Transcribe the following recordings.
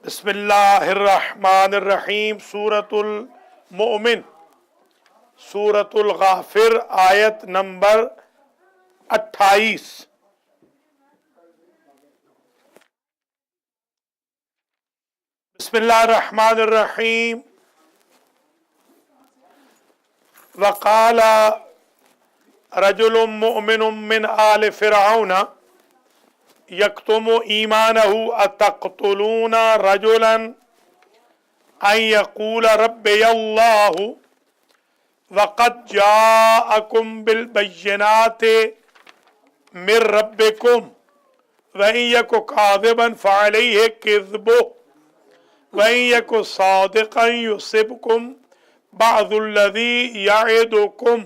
بسم اللہ الرحمن الرحیم سورۃ المؤمن، سورۃ الغافر، آیت نمبر 28۔ بسم اللہ الرحمن الرحیم۔ وقال رجل مؤمن من آل فرعون یکتم ایمانہ اتقتلون رجلا ان یقول ربی اللہ وقد جاءکم بالبینات من ربکم وان یک کاذبا فعلیہ کذبہ وان یک صادقا یصبکم بعض الذی یعدکم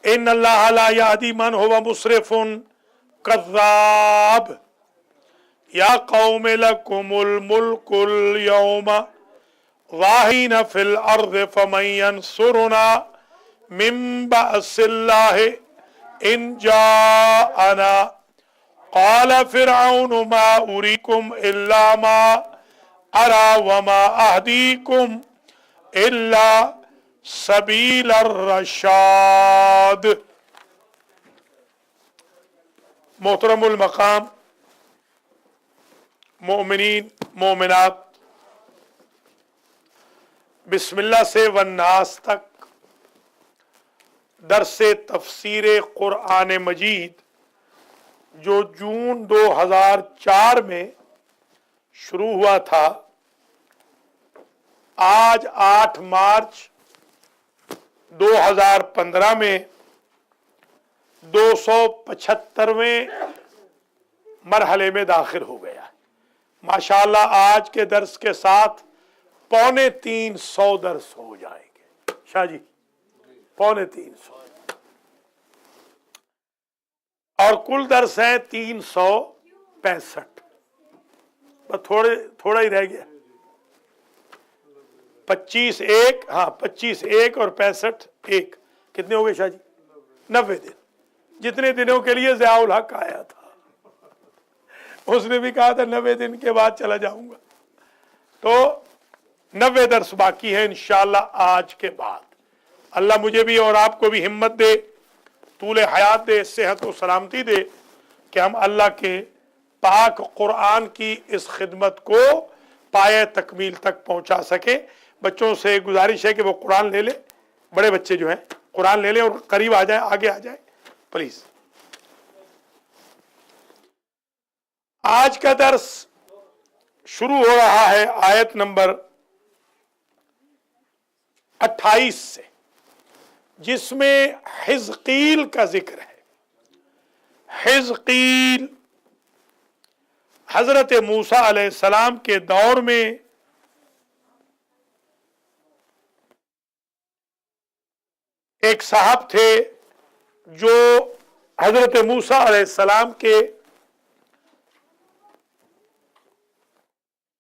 ان اللہ لا یہدی من هو مسرف کذاب یا قوم لکم الملک اليوم ظاہرین فی الارض فمن ینصرنا من بأس اللہ ان جاءنا قال فرعون ما اریکم الا ما ارى وما اہدیکم الا سبیل الرشاد۔ محترم المقام مومنین مومنات، بسم اللہ سے والناس تک درس تفسیر قرآن مجید جو جون 2004 میں شروع ہوا تھا، آج 8 مارچ 2015 میں 275ویں مرحلے میں داخل ہو گیا۔ ماشاءاللہ آج کے درس کے ساتھ 350 درس ہو جائیں گے۔ شاہ جی 350 اور کل درس ہیں 365، بس تھوڑا ہی رہ گیا۔ 25 ایک اور 65 ایک، کتنے ہو گئے شاہ جی؟ 90 دن۔ جتنے دنوں کے لیے ضیاء الحق آیا تھا اس نے بھی کہا تھا 90 دن کے بعد چلا جاؤں گا، تو 90 درس باقی ہے انشاءاللہ آج کے بعد۔ اللہ مجھے بھی اور آپ کو بھی ہمت دے، طول حیات دے، صحت و سلامتی دے کہ ہم اللہ کے پاک قرآن کی اس خدمت کو پایہ تکمیل تک پہنچا سکے۔ بچوں سے گزارش ہے کہ وہ قرآن لے لیں، بڑے بچے جو ہیں قرآن لے لیں اور قریب آ جائیں، آگے آ جائیں پلیز۔ آج کا درس شروع ہو رہا ہے آیت نمبر 28 سے، جس میں حزقیل کا ذکر ہے۔ حزقیل حضرت موسیٰ علیہ السلام کے دور میں ایک صاحب تھے جو حضرت موسیٰ علیہ السلام کے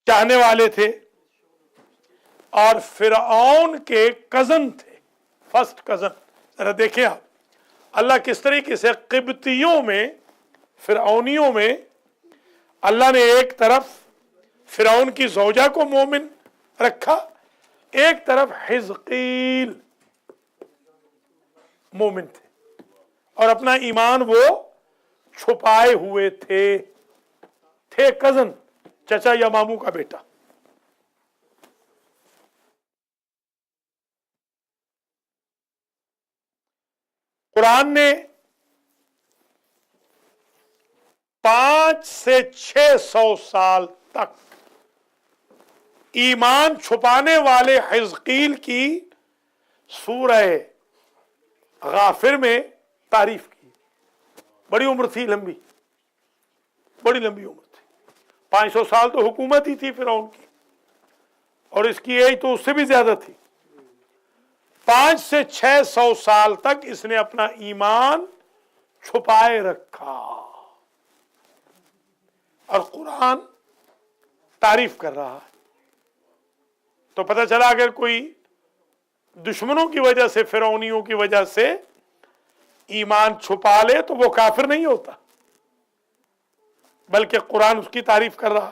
چاہنے والے تھے اور فرعون کے کزن تھے، فرسٹ کزن۔ ذرا دیکھیں آپ اللہ کس طریقے سے قبطیوں میں، فرعونیوں میں اللہ نے ایک طرف فرعون کی زوجہ کو مومن رکھا، ایک طرف حزقیل مومن تھے اور اپنا ایمان وہ چھپائے ہوئے تھے کزن، چچا یا ماموں کا بیٹا۔ قرآن نے 500 سے 600 سال تک ایمان چھپانے والے حزقیل کی سورہ غافر میں تعریف کی۔ بڑی عمر تھی، بڑی لمبی عمر تھی۔ 500 سال تو حکومت ہی تھی فرعون کی، اور اس کی ایج تو اس سے بھی زیادہ تھی۔ 500 سے 600 سال تک اس نے اپنا ایمان چھپائے رکھا، اور قرآن تعریف کر رہا ہے۔ تو پتہ چلا اگر کوئی دشمنوں کی وجہ سے، فرعونیوں کی وجہ سے ایمان چھپا لے تو وہ کافر نہیں ہوتا، بلکہ قرآن اس کی تعریف کر رہا۔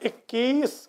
21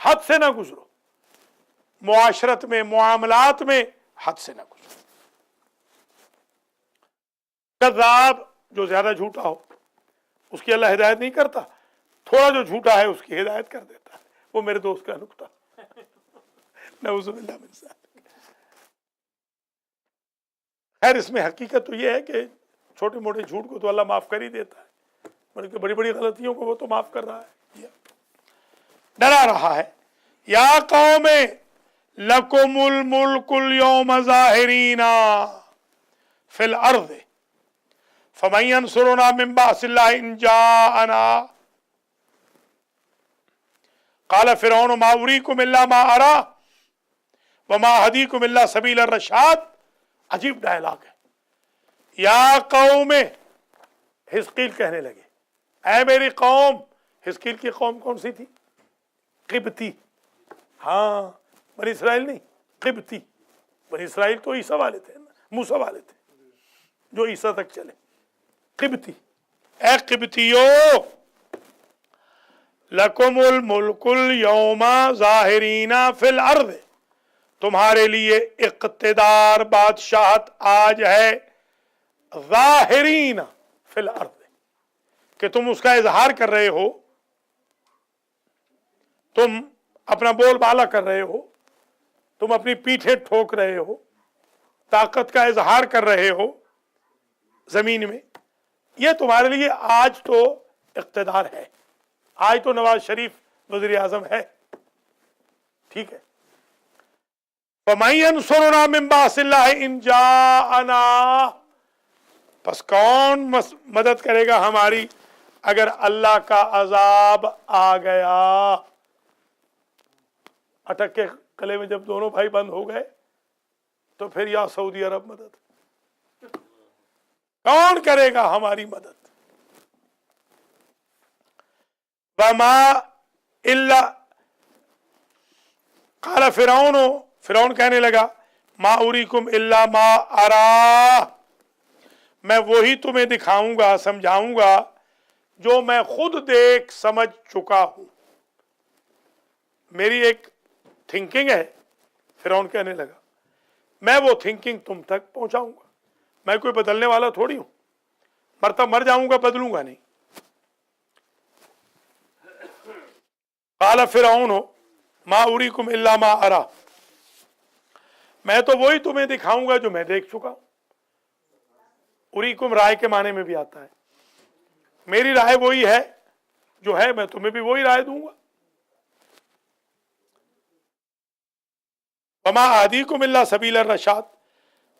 حد سے نہ گزرو، معاشرت میں، معاملات میں حد سے نہ گزرو۔ کذاب جو زیادہ جھوٹا ہو اس کی اللہ ہدایت نہیں کرتا، تھوڑا جو جھوٹا ہے اس کی ہدایت کر دیتا ہے۔ وہ میرے دوست کا نکتہ، نعوذ باللہ من ذالک۔ خیر اس میں حقیقت تو یہ ہے کہ چھوٹے موٹے جھوٹ کو تو اللہ معاف کر ہی دیتا ہے، بلکہ بڑی بڑی غلطیوں کو وہ تو معاف کر رہا ہے، ڈرا رہا ہے۔ یا قوم لکم الملک اليوم ظاہرین فی الارض فمن ینصرنا من بأس اللہ ان جاءنا قال فرعون ما اریکم الا ما ارى وما اهدیکم الا سبیل الرشاد۔ عجیب ڈائلاگ ہے۔ یا قوم، حزقیل کہنے لگے اے میری قوم۔ حزقیل کی قوم کون سی تھی؟ قبطی۔ ہاں بنی اسرائیل نہیں، قبطی۔ بنی اسرائیل تو عیسیٰ والے تھے، موسیٰ والے تھے جو عیسیٰ تک چلے۔ قبطی، اے قبطیو، لکم الملک اليوم ظاہرین فی الارض، تمہارے لیے اقتدار، بادشاہت آج ہے ظاہرین فی الارض، کہ تم اس کا اظہار کر رہے ہو، تم اپنا بول بالا کر رہے ہو، تم اپنی پیٹھیں ٹھوک رہے ہو، طاقت کا اظہار کر رہے ہو زمین میں، یہ تمہارے لیے آج تو اقتدار ہے۔ آج تو نواز شریف وزیر اعظم ہے، ٹھیک ہے۔ فَمَن يَنصُرُنَا مِن بَأْسِ اللَّهِ إِن جَاءَنَا، پس کون مدد کرے گا ہماری اگر اللہ کا عذاب آ گیا۔ اٹک کے قلعے میں جب دونوں بھائی بند ہو گئے تو پھر یا سعودی عرب مدد، کون کرے گا ہماری مدد؟ وَمَا إِلَّا قَالَ فرعون کہنے لگا ما اریکم الا ما ارا، میں وہی تمہیں دکھاؤں گا، سمجھاؤں گا جو میں خود دیکھ سمجھ چکا ہوں۔ میری ایک تھنکنگ ہے، فرعون کہنے لگا، میں وہ تھنکنگ تم تک پہنچاؤں گا، میں کوئی بدلنے والا تھوڑی ہوں، مرتب مر جاؤں گا، بدلوں گا نہیں۔ قال فرعون ما اریکم الا ما ارا، میں تو وہی تمہیں دکھاؤں گا جو میں دیکھ چکا ہوں۔ اریکم رائے کے معنی میں بھی آتا ہے، میری رائے وہی ہے جو ہے، میں تمہیں بھی وہی رائے دوں گا۔ وما اہدیکم الا سبیل الرشاد،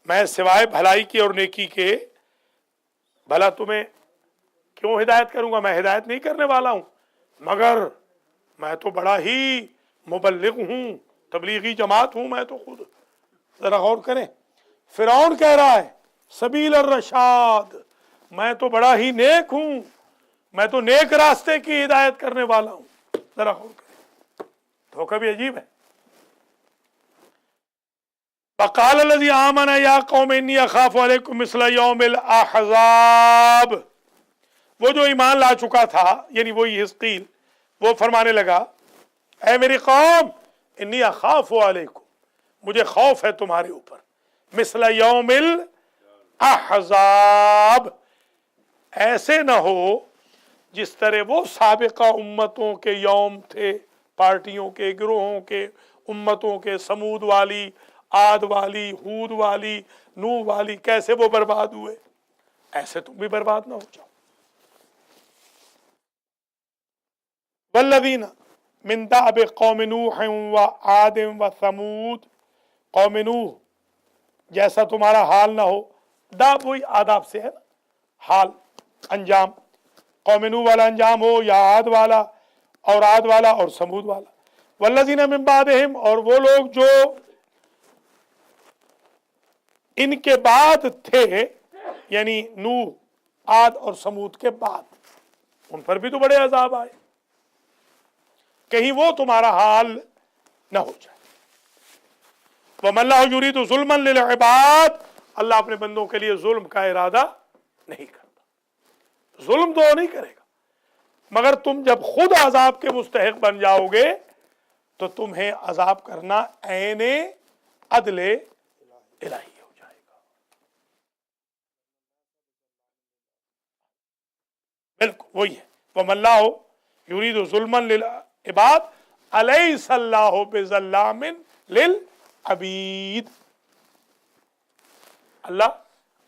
میں سوائے بھلائی کی اور نیکی کے بھلا تمہیں کیوں ہدایت کروں گا؟ میں ہدایت نہیں کرنے والا ہوں، مگر میں تو بڑا ہی مبلغ ہوں، تبلیغی جماعت ہوں میں تو خود۔ ذرا غور کریں، فرعون کہہ رہا ہے سبیل الرشاد، میں تو بڑا ہی نیک ہوں، میں تو نیک راستے کی ہدایت کرنے والا ہوں۔ ذرا غور کریں، دھوکہ بھی عجیب ہے۔ وقال الذی آمن یا قوم انی اخاف علیکم مثل یوم الاحزاب، وہ جو ایمان لا چکا تھا یعنی وہی حزقیل، وہ فرمانے لگا اے میری قوم انی اخاف علیکم، مجھے خوف ہے تمہارے اوپر، مثل یوم الاحزاب، ایسے نہ ہو جس طرح وہ سابقہ امتوں کے یوم تھے، پارٹیوں کے، گروہوں کے، امتوں کے، سمود والی، عاد والی، ہود والی، نوح والی، کیسے وہ برباد ہوئے، ایسے تم بھی برباد نہ ہو جاؤ۔ والذین من دأب قوم نوح وعاد وثمود، قوم نوح جیسا تمہارا حال نہ ہو، داب وہی آداب سے ہے نا، حال، انجام، قوم نوح والا انجام ہو یا عاد والا اور عاد والا اور سمود والا۔ والذین من بعدہم، اور وہ لوگ جو ان کے بعد تھے، یعنی نوح، عاد اور سمود کے بعد، ان پر بھی تو بڑے عذاب آئے، کہیں وہ تمہارا حال نہ ہو جائے۔ وَمَا اللَّهُ يُرِيدُ ظُلْمًا لِلْعِبَادِ، اللہ اپنے بندوں کے لیے ظلم کا ارادہ نہیں کرتا، ظلم تو نہیں کرے گا، مگر تم جب خود عذاب کے مستحق بن جاؤ گے تو تمہیں عذاب کرنا عین عدل الہی ہو جائے گا. بالکل وہی ہے. وَمَا اللَّهُ يُرِيدُ ظُلْمًا لِلْعِبَادِ أَلَيْسَ اللَّهُ بِظَلَّامٍ لِلْعَبِيدِ. اللہ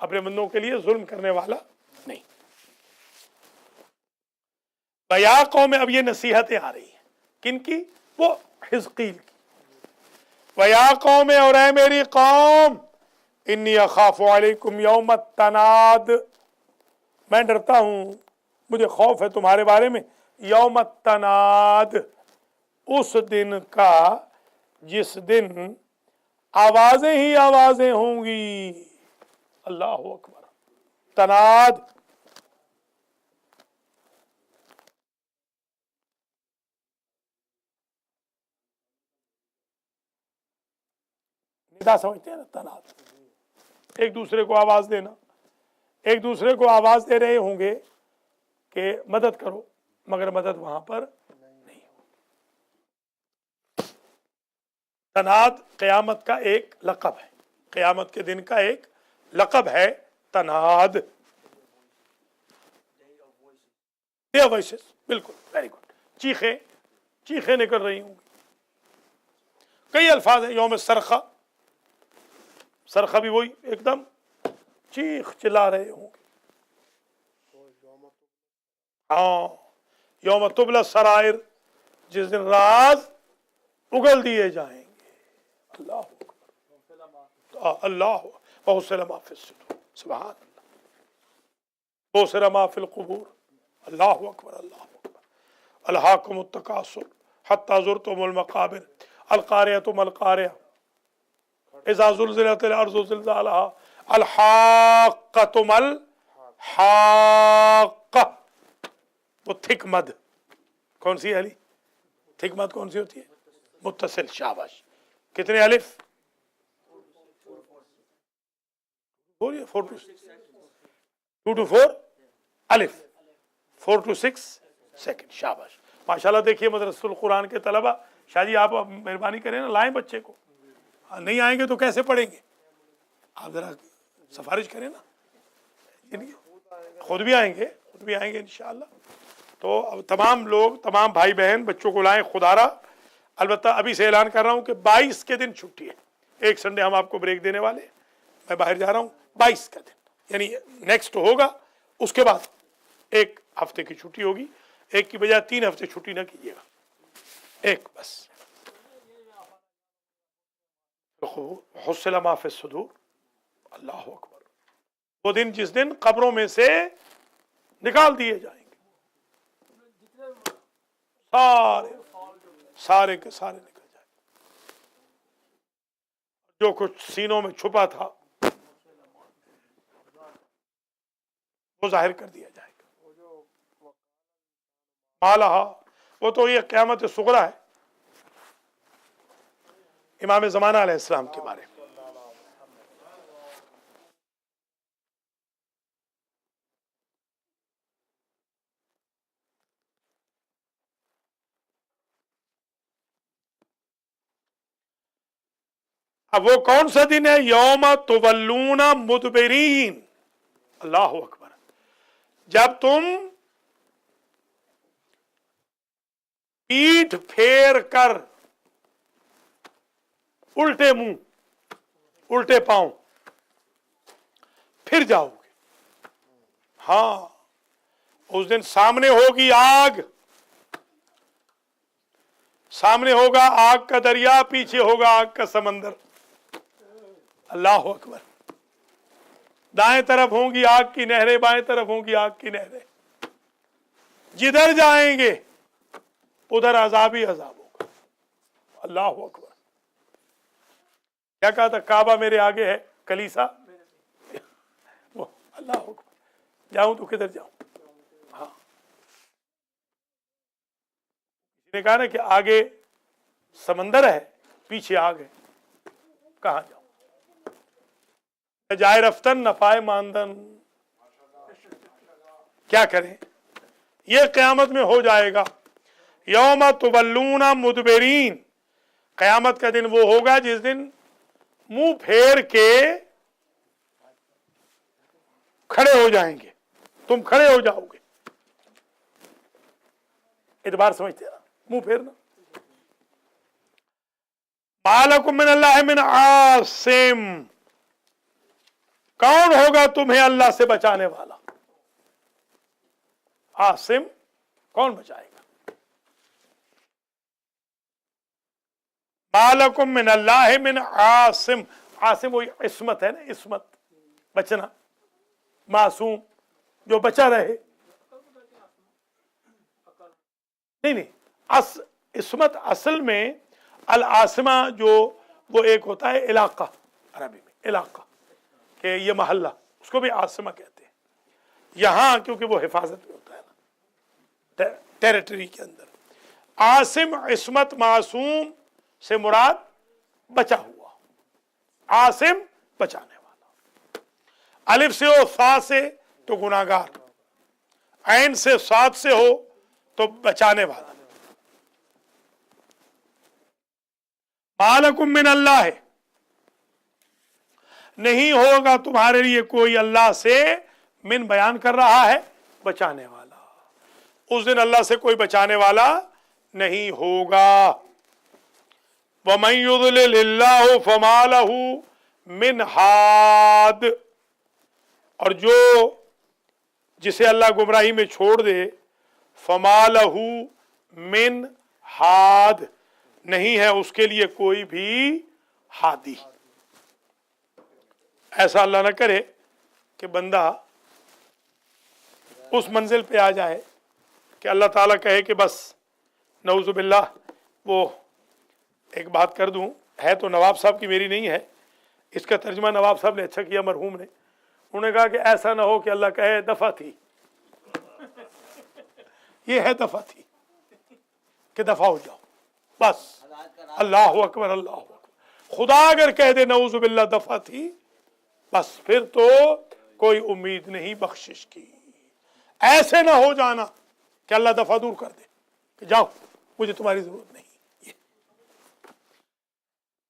اپنے بندوں کے لیے ظلم کرنے والا نہیں. بیا قوم، اب یہ نصیحتیں آ رہی ہیں کن کی؟ وہ حزقیل کی. وَيَا قَوْمِ، اور اے میری قوم، انی اخاف علیکم یوم التناد، میں ڈرتا ہوں، مجھے خوف ہے تمہارے بارے میں یوم التناد، اس دن کا جس دن آوازیں ہی آوازیں ہوں گی. اللہ اکبر. تناد ندا سمجھتے ہیں نا. تناد ایک دوسرے کو آواز دینا، ایک دوسرے کو آواز دے رہے ہوں گے کہ مدد کرو، مگر مدد وہاں پر نہیں ہو. تناد قیامت کا ایک لقب ہے، قیامت کے دن کا ایک لقب ہے تناد. بالکل ویری گڈ. چیخیں چیخیں نکل رہی ہوں گی. کئی الفاظ ہیں. یوم سرخہ، سرخہ بھی وہی ایک دم چیخ چلا رہے ہوں گے. ہاں، یوم تبلی السرائر، جس دن راز اگل دیے جائیں گے. اللہ اکبر. اللہ وحصل ما فی الصدور، سبحان اللہ، وحصل ما فی القبور. اللہ اکبر اللہ اکبر. الہاکم التکاثر حتی زرتم المقابر، القاریۃ ما القاریہ، اذا زلزلت الارض زلزالها، الحاقۃ ما الحاقہ. وہ تھک مد کون سی علی؟ تھک مد کون سی ہوتی ہے؟ متصل. شاباش. کتنے الف؟ 4 to 4 الف، 4 to 6 سیکنڈ. شاباش ماشاءاللہ. دیکھیے مدرسۃ القرآن کے طلبہ، شاہ جی آپ مہربانی کریں نا، لائیں بچے کو. نہیں آئیں گے تو کیسے پڑھیں گے؟ آپ ذرا سفارش کریں نا. خود بھی آئیں گے، خود بھی آئیں گے انشاءاللہ. تو اب تمام لوگ، تمام بھائی بہن بچوں کو لائیں خدارا. البتہ ابھی سے اعلان کر رہا ہوں کہ 22 کے دن چھٹی ہے. ایک سنڈے ہم آپ کو بریک دینے والے ہیں. میں باہر جا رہا ہوں 22 کا دن، یعنی نیکسٹ ہوگا، اس کے بعد ایک ہفتے کی چھٹی ہوگی. ایک کی بجائے 3 ہفتے چھٹی نہ کیجیے گا، ایک بس. حصل ما فی الصدور. اللہ اکبر. وہ دن جس دن قبروں میں سے نکال دیے جائیں گے، سارے کے سارے نکل جائیں گے. جو کچھ سینوں میں چھپا تھا وہ ظاہر کر دیا جائے گا. مالہا، وہ تو یہ قیامت صغریٰ ہے، امام زمانہ علیہ السلام کے بارے میں. اب وہ کون سا دن ہے؟ یوم تولون مدبرین. اللہ اکبر. جب تم پیٹھ پھیر کر، الٹے منہ الٹے پاؤں پھر جاؤ گے. ہاں، اس دن سامنے ہوگی آگ، سامنے ہوگا آگ کا دریا، پیچھے ہوگا آگ کا سمندر. اللہ اکبر. دائیں طرف ہوں گی آگ کی نہریں، بائیں طرف ہوں گی آگ کی نہریں. جدھر جائیں گے ادھر عذاب ہی عذاب ہوگا. اللہ اکبر. کیا کہا تھا؟ کعبہ میرے آگے ہے، کلیسا وہ. اللہ اکبر. جاؤں تو کدھر جاؤں؟ ہاں، کسی نے کہا نا کہ آگے سمندر ہے پیچھے آگ ہے، کہاں جاؤں؟ جائے رفتن نہ پائے ماندن. کیا کریں؟ یہ قیامت میں ہو جائے گا. یوم تولون مدبرین، قیامت کا دن وہ ہوگا جس دن منہ پھیر کے کھڑے ہو جائیں گے، تم کھڑے ہو جاؤ گے، اعتبار سمجھتے ہیں منہ پھیرنا. ما لکم من اللہ من عاصم، کون ہوگا تمہیں اللہ سے بچانے والا؟ عاصم کون بچائے گا؟ ما لکم من اللہ من عاصم، عاصم وہی عصمت ہے نا، عصمت بچنا، معصوم جو بچا رہے. نہیں عصمت اصل میں العاصمہ جو وہ ایک ہوتا ہے علاقہ، عربی میں علاقہ کہ یہ محلہ، اس کو بھی عاصمہ کہتے ہیں. یہاں کیونکہ وہ حفاظت میں ہوتا ہے نا ٹیریٹری کے اندر. عاصم عصمت معصوم سے مراد بچا ہوا، عاصم بچانے والا. الف سے ہو فا سے تو گناہگار، عین سے صاد سے ہو تو بچانے والا. ما لکم من اللہ، نہیں ہوگا تمہارے لیے کوئی اللہ سے، من بیان کر رہا ہے بچانے والا. اس دن اللہ سے کوئی بچانے والا نہیں ہوگا. وَمَن يُضْلِلِ اللَّهُ فَمَا لَهُ مِنْ ہاد، اور جو جسے اللہ گمراہی میں چھوڑ دے، فَمَا لَهُ مِنْ ہاد، نہیں ہے اس کے لیے کوئی بھی ہادی. ایسا اللہ نہ کرے کہ بندہ اس منزل پہ آ جائے کہ اللہ تعالیٰ کہے کہ بس نعوذ باللہ. وہ ایک بات کر دوں، ہے تو نواب صاحب کی، میری نہیں ہے، اس کا ترجمہ نواب صاحب نے اچھا کیا، مرحوم نے. انہوں نے کہا کہ ایسا نہ ہو کہ اللہ کہے دفعہ تھی، یہ ہے دفعہ تھی کہ دفعہ ہو جاؤ بس. اللہ اکبر اللہ اکبر. خدا اگر کہہ دے نعوذ باللہ دفعہ تھی، بس پھر تو کوئی امید نہیں بخشش کی. ایسے نہ ہو جانا کہ اللہ دفعہ دور کر دے کہ جاؤ مجھے تمہاری ضرورت نہیں.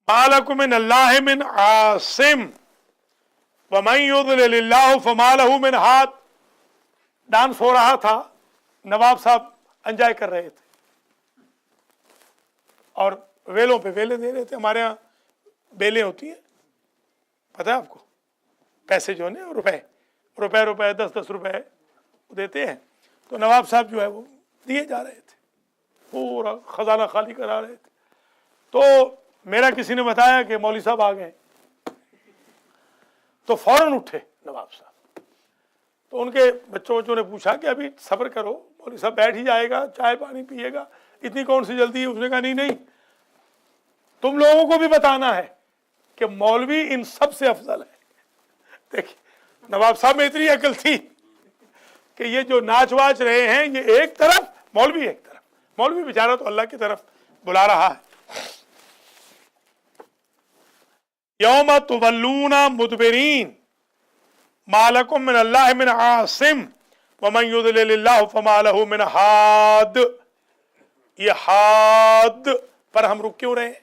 ما لکم من اللہ من عاصم ومن یضلل اللہ فما لہ من ہاد. ڈانس ہو رہا تھا، نواب صاحب انجوائے کر رہے تھے اور ویلوں پہ ویلے دے رہے تھے. ہمارے ہاں بیلیں ہوتی ہیں، پتہ ہے آپ کو، پیسے جو ہیں روپے 10 روپے دیتے ہیں. تو نواب صاحب جو ہے وہ دیے جا رہے تھے، پورا خزانہ خالی کرا رہے تھے. تو میرا کسی نے بتایا کہ مولوی صاحب آ گئے، تو فوراً اٹھے نواب صاحب. تو ان کے بچوں نے پوچھا کہ ابھی صبر کرو، مولوی صاحب بیٹھ ہی جائے گا، چائے پانی پیے گا، اتنی کون سی جلدی ہے. اس نے کہا نہیں، تم لوگوں کو بھی بتانا ہے کہ مولوی ان سب سے افضل ہے. دیکھیں نواب صاحب میں اتنی عقل تھی کہ یہ جو ناچ واچ رہے ہیں یہ ایک طرف، مولوی ایک طرف. مولوی بیچارہ تو اللہ کی طرف بلا رہا ہے. یوم تولون مدبرین ما لکم من اللہ من عاصم ومن یضلل اللہ فما لہ من ہاد. یہ ہاد پر ہم رک کیوں رہے ہیں؟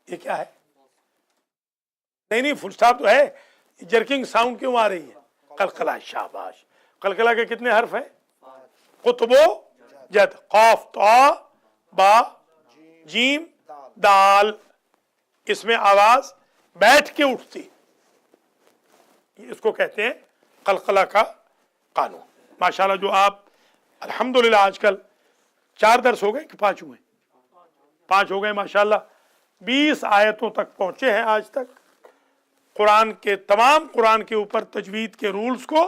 یہ کیا ہے؟ نہیں فل سٹاپ تو ہے، جرکنگ ساؤنڈ کیوں آ رہی ہے؟ قلقلہ. شاباش. قلقلہ کے کتنے حرف ہیں؟ قطب و جد، قاف طا با جیم دال. اس میں آواز بیٹھ کے اٹھتی، اس کو کہتے ہیں قلقلہ کا قانون. ماشاءاللہ جو آپ الحمدللہ آج کل 4 درس ہو گئے کہ 5 ہوئے؟ 5 ہو گئے ماشاءاللہ. 20 آیتوں تک پہنچے ہیں آج تک. قرآن کے اوپر تجوید کے رولز کو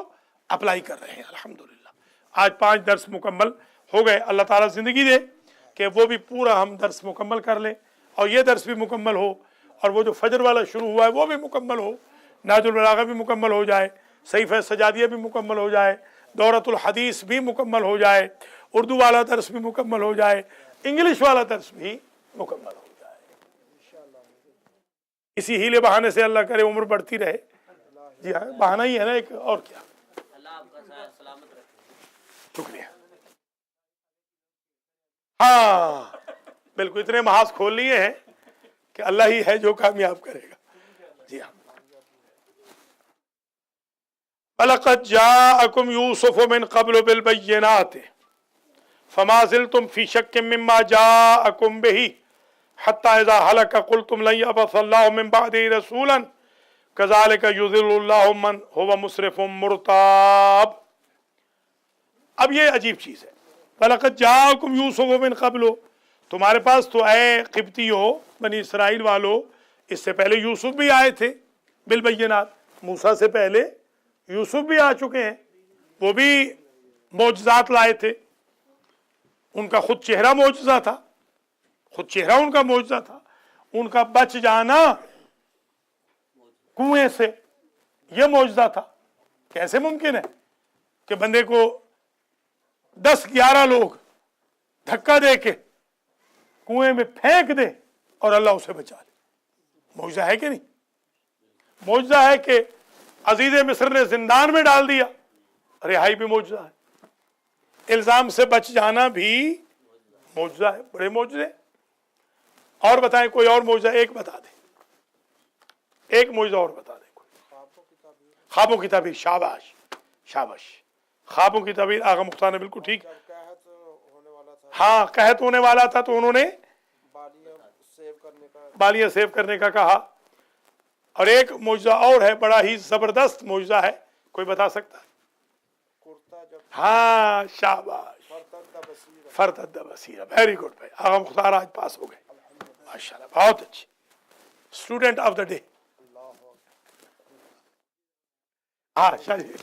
اپلائی کر رہے ہیں الحمدللہ. آج 5 درس مکمل ہو گئے. اللہ تعالیٰ زندگی دے کہ وہ بھی پورا ہم درس مکمل کر لیں، اور یہ درس بھی مکمل ہو، اور وہ جو فجر والا شروع ہوا ہے وہ بھی مکمل ہو، نہج البلاغہ بھی مکمل ہو جائے، صحیفہ سجادیہ بھی مکمل ہو جائے، دورۃ الحدیث بھی مکمل ہو جائے، اردو والا درس بھی مکمل ہو جائے، انگلش والا درس بھی مکمل ہو جائے. اسی ہیلے بہانے سے اللہ کرے عمر بڑھتی رہے. جی ہاں بہانہ ہی ہے نا ایک، اور کیا. شکریہ. ہاں بالکل اتنے محاذ کھول لیے ہیں کہ اللہ ہی ہے جو کامیاب کرے گا. جی ہاں. وَلَقَدْ جَاءَكُمْ يُوسُفُ مِنْ قَبْلُ بِالْبَيِّنَاتِ فَمَا زِلْتُمْ فِي شَكٍّ مِّمَّا جَاءَكُمْ بِهِ حَتَّى إِذَا هَلَكَ قُلْتُمْ لَن يَبْعَثَ اللَّهُ مِن بَعْدِهِ رَسُولًا كَذَلِكَ يُضِلُّ اللَّهُ مَنْ هُوَ مُسْرِفٌ مُرْتَابٌ. اب یہ عجیب چیز ہے. وَلَقَدْ جَاءَكُمْ يُوسُفُ مِنْ قَبْلُ، تمہارے پاس تو اے قبطیو بنی اسرائیل والو اس سے پہلے یوسف بھی آئے تھے. بالبینات، موسیٰ سے پہلے یوسف بھی آ چکے ہیں، وہ بھی معجزات لائے تھے. ان کا خود چہرہ معجزہ تھا، خود چہرہ ان کا معجزہ تھا. ان کا بچ جانا کنویں سے یہ معجزہ تھا. کیسے ممکن ہے کہ بندے کو 10-11 لوگ دھکا دے کے کنویں میں پھینک دے اور اللہ اسے بچا لے؟ معجزہ ہے کہ نہیں؟ معجزہ ہے کہ عزیز مصر نے زندان میں ڈال دیا، رہائی بھی معجزہ ہے. الزام سے بچ جانا بھی معجزہ ہے. بڑے معجزے. اور بتائیں کوئی اور معجزہ ایک بتا دیں، ایک معجزہ اور بتا دیں کوئی. خوابوں کی تعبیر. شاباش شاباش. خوابوں کی تعبیر آغا مختار نے بالکل ٹھیک. ہاں قحط ہونے والا تھا تو انہوں نے بالیاں سیو کرنے کا کہا. اور ایک معجزہ اور ہے، بڑا ہی زبردست معجزہ ہے، کوئی بتا سکتا ہے؟ ہاں شاباش. فرتد بصیرہ. ویری گڈ بھائی. آغا مختار آج پاس ہو گئے ماشاءاللہ. بہت اچھی. Student of the day. ہاں شاید.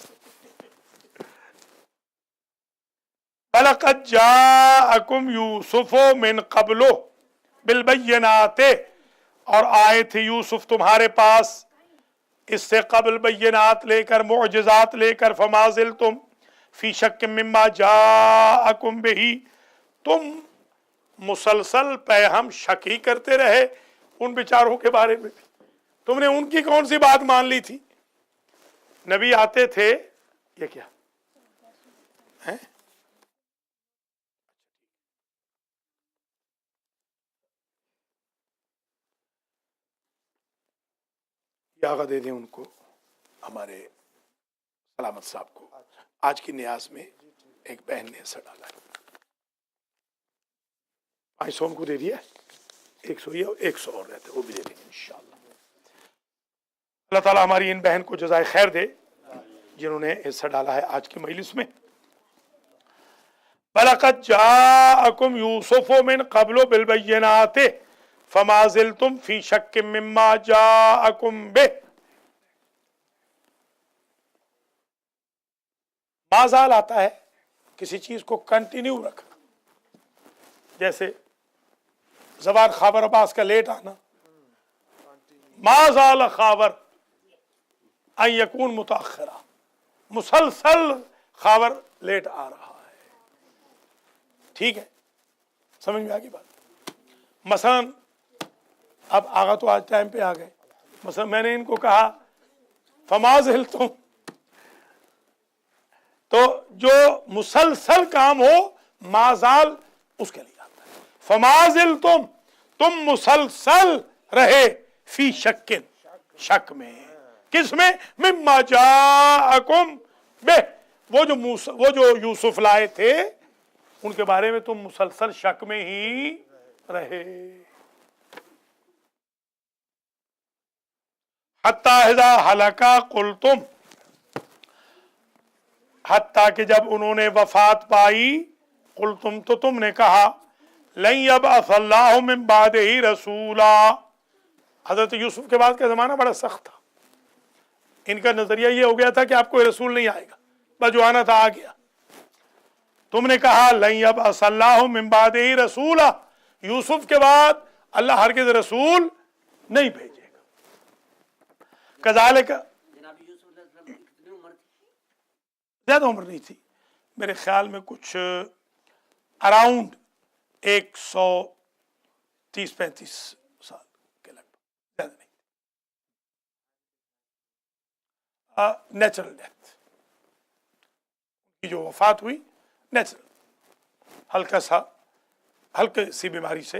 وَلَقَدْ جَاءَكُمْ يُوسُفُ مِنْ قَبْلُ بِالْبَيِّنَاتِ، اور آئے تھے یوسف تمہارے پاس اس سے قبل بینات لے کر، معجزات لے کر. فَمَا زِلْتُمْ فِي شَكٍّ مِّمَّا جَاءَكُمْ بِهِ، تم مسلسل پہ ہم شک ہی کرتے رہے ان بیچاروں کے بارے میں. تم نے ان کی کون سی بات مان لی تھی؟ نبی آتے تھے. یہ کیا ہے؟ آغا دے دیں ان کو، ہمارے سلامت صاحب کو. آج کی نیاز میں ایک بہن نے حصہ ڈالا ہے. 500 کو دے دیا، 100 یہ 100 اور رہتے وہ بھی دے دیں گے انشاءاللہ. اللہ تعالیٰ ہماری ان بہن کو جزائے خیر دے جنہوں نے حصہ ڈالا ہے آج کی مجلس میں. وَلَقَدْ جَاءَكُمْ يُوسُفُ مِنْ قَبْلُ بِالْبَيِّنَاتِ فَمَا زِلْتُمْ فِي شَكٍّ مِّمَّا جَاءَكُمْ بِهِ. مازال آتا ہے کسی چیز کو کنٹینیو رکھنا. جیسے زوال خاور عباس کا لیٹ آنا. مازال خاور ان یکون متاخرہ، مسلسل خاور لیٹ آ رہا ہے. ٹھیک ہے، سمجھ میں آگی بات. مثلا اب آگا تو آج ٹائم پہ آ گئے. مثلا میں نے ان کو کہا فَمَا زِلْتُمْ، تو جو مسلسل کام ہو مازال اس کے لیے آتا ہے. فَمَا زِلْتُمْ، تم مسلسل رہے، فی شکن، شک میں. کس میں؟ مما جاءکم بہ، وہ جو یوسف لائے تھے ان کے بارے میں تم مسلسل شک میں ہی رہے. حتی اذا ہلک قلتم، حتیٰ کہ جب انہوں نے وفات پائی، قلتم تو تم نے کہا، لن یبعث اللہ من بعدہ رسولا. حضرت یوسف کے بعد کا زمانہ بڑا سخت تھا. ان کا نظریہ یہ ہو گیا تھا کہ آپ کوئی رسول نہیں آئے گا، بس جو آنا تھا آ گیا. تم نے کہا لن یبعث اللہ من بعدہ رسولا، یوسف کے بعد اللہ ہرگز رسول نہیں بھیجے گا. کذالک، زیادہ عمر نہیں تھی، میرے خیال میں کچھ اراؤنڈ 130-35 سال کے لگ بھگ، زیادہ نہیں. نیچرل ڈیتھ، کی جو وفات ہوئی نیچرل، ہلکی سی بیماری سے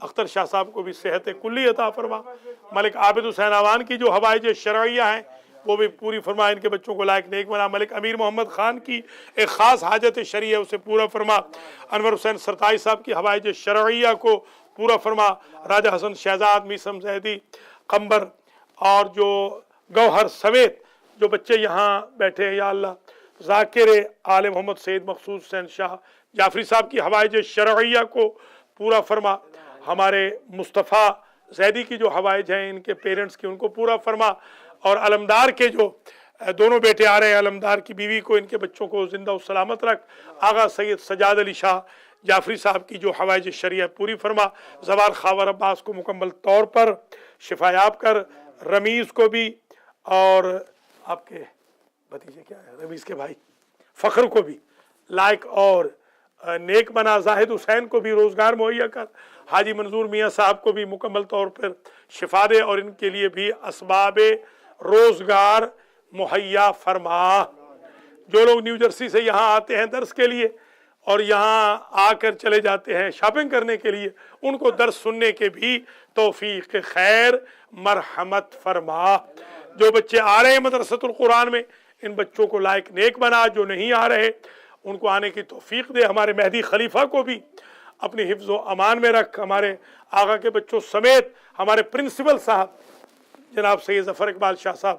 اختر شاہ صاحب کو بھی صحت کلی عطا فرما، ملک عابد حسین آوان کی جو حوائج شرعیہ ہیں وہ بھی پوری فرما، ان کے بچوں کو لائق نیک بنا، ملک امیر محمد خان کی ایک خاص حاجت شرعی ہے اسے پورا فرما، انور حسین سرتائی صاحب کی حوائج شرعیہ کو پورا فرما، راجہ حسن شہزاد، میسم زیدی، قمبر اور جو گوہر سمیت جو بچے یہاں بیٹھے ہیں یا اللہ، ذاکر آل محمد سید مقصود حسین شاہ جعفری صاحب کی حوائج شرعیہ کو پورا فرما، ہمارے مصطفیٰ زیدی کی جو حوائج ہیں ان کے پیرنٹس کی ان کو پورا فرما، اور علمدار کے جو دونوں بیٹے آ رہے ہیں، علمدار کی بیوی کو، ان کے بچوں کو زندہ و سلامت رکھ، آغا سید سجاد علی شاہ جعفری صاحب کی جو حوائج شرعیہ پوری فرما، زوال خاور عباس کو مکمل طور پر شفایاب کر، رمیز کو بھی، اور آپ کے بھتیجے کیا ہے رمیز کے بھائی فخر کو بھی لائق اور نیک بنا، زاہد حسین کو بھی روزگار مہیا کر، حاجی منظور میاں صاحب کو بھی مکمل طور پر شفا دے اور ان کے لیے بھی اسباب روزگار مہیا فرما۔ جو لوگ نیو جرسی سے یہاں آتے ہیں درس کے لیے اور یہاں آ کر چلے جاتے ہیں شاپنگ کرنے کے لیے، ان کو درس سننے کے بھی توفیق خیر مرحمت فرما۔ جو بچے آ رہے ہیں مدرسۃ القرآن میں ان بچوں کو لائق نیک بنا، جو نہیں آ رہے ان کو آنے کی توفیق دے، ہمارے مہدی خلیفہ کو بھی اپنی حفظ و امان میں رکھ، ہمارے آقا کے بچوں سمیت ہمارے پرنسپل صاحب جناب سید ظفر اقبال شاہ صاحب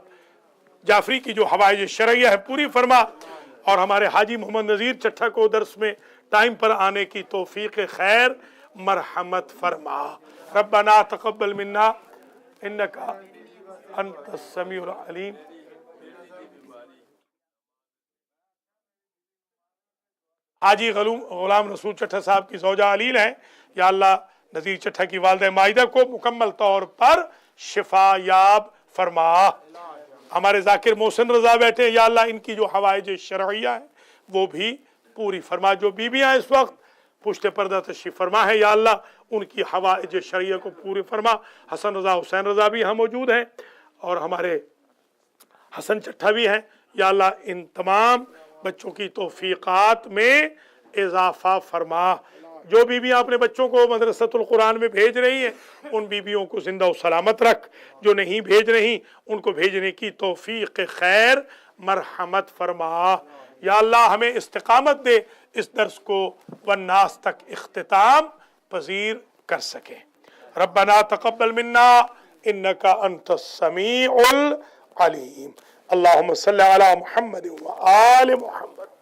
جعفری کی جو حوائج شرعیہ ہے پوری فرما، اور ہمارے حاجی محمد نذیر چٹھا کو درس میں ٹائم پر آنے کی توفیق خیر مرحمت فرما۔ ربنا تقبل منا انک انت السمیع العلیم۔ حاجی غلام رسول چٹھا صاحب کی زوجہ علیل ہیں، یا اللہ نذیر چٹھا کی والدہ مائدہ کو مکمل طور پر شفا یاب فرما۔ ہمارے ذاکر محسن رضا بیٹھے ہیں، یا اللہ ان کی جو حوائج شرعیہ ہیں وہ بھی پوری فرما۔ جو بیویاں اس وقت پشت پردہ تشریف فرما ہے، یا اللہ ان کی حوائج شرعیہ کو پوری فرما۔ حسن رضا حسین رضا بھی یہاں موجود ہیں اور ہمارے حسن چٹھا بھی ہیں، یا اللہ ان تمام بچوں کی توفیقات میں اضافہ فرما۔ جو بیویاں اپنے بچوں کو مدرسۃ القرآن میں بھیج رہی ہیں ان بیویوں کو زندہ و سلامت رکھ، جو نہیں بھیج رہی ان کو بھیجنے کی توفیق خیر مرحمت فرما۔ یا اللہ ہمیں استقامت دے اس درس کو والناس تک اختتام پذیر کر سکیں۔ ربنا تقبل منا انک انت السمیع العلیم۔ اللہم صلی علی محمد و آل محمد۔